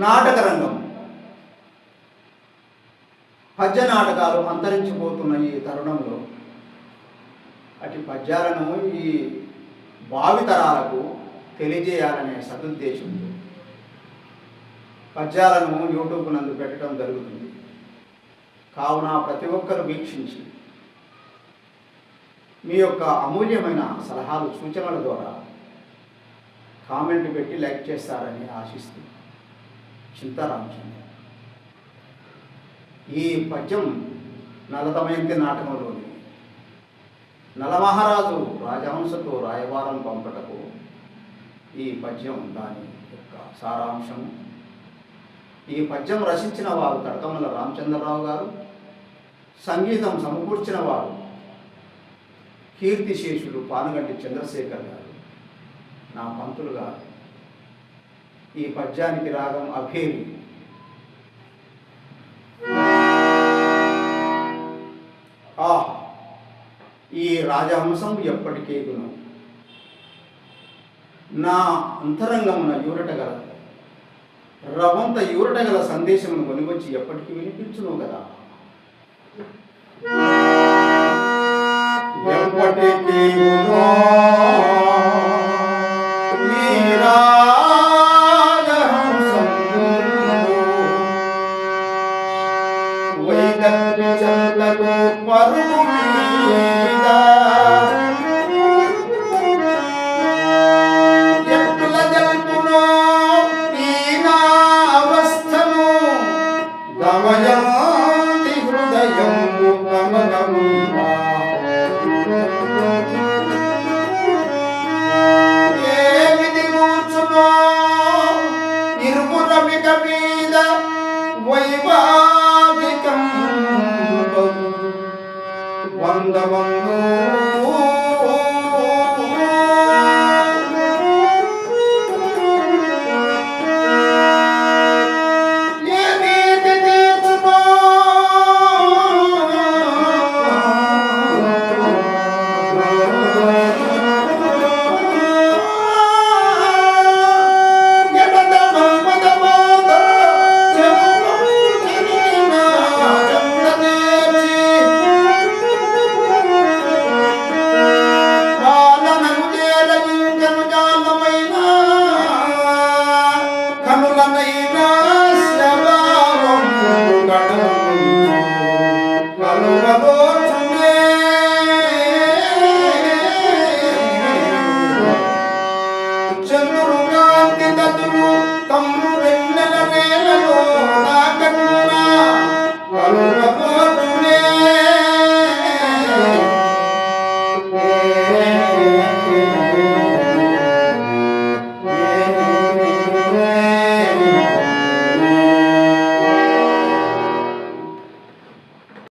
నాటక రంగం, పద్య నాటకాలు అంతరించిపోతున్న ఈ తరుణంలో అటు పద్యాలను ఈ భావితరాలకు తెలియజేయాలనే సదుద్దేశంతో పద్యాలను యూట్యూబ్ నందు పెట్టడం జరుగుతుంది. కావున ప్రతి ఒక్కరు వీక్షించి మీ యొక్క అమూల్యమైన సలహాలు సూచనల ద్వారా కామెంట్ పెట్టి లైక్ చేస్తారని ఆశిస్తూ చింతారామచంద్ర. ఈ పద్యం నలదమయంతి నాటకంలోని నలమహారాజు రాజహంసతో రాయబారం పంపటకు ఈ పద్యం దాని యొక్క సారాంశము. ఈ పద్యం రచించిన వారు తడకమల రామచంద్రరావు గారు, సంగీతం సమకూర్చిన వారు కీర్తిశేషులు పానుగంటి చంద్రశేఖర్ గారు, నా పంతులు గారు. ఈ పద్యానికి రాగం అభేరి. ఈ రాజహంసం ఎప్పటికేగును నా అంతరంగమున యూరటగల రవంత యూరటగల సందేశమును కొనివచ్చి ఎప్పటికీ వినిపించును కదా. వందమందు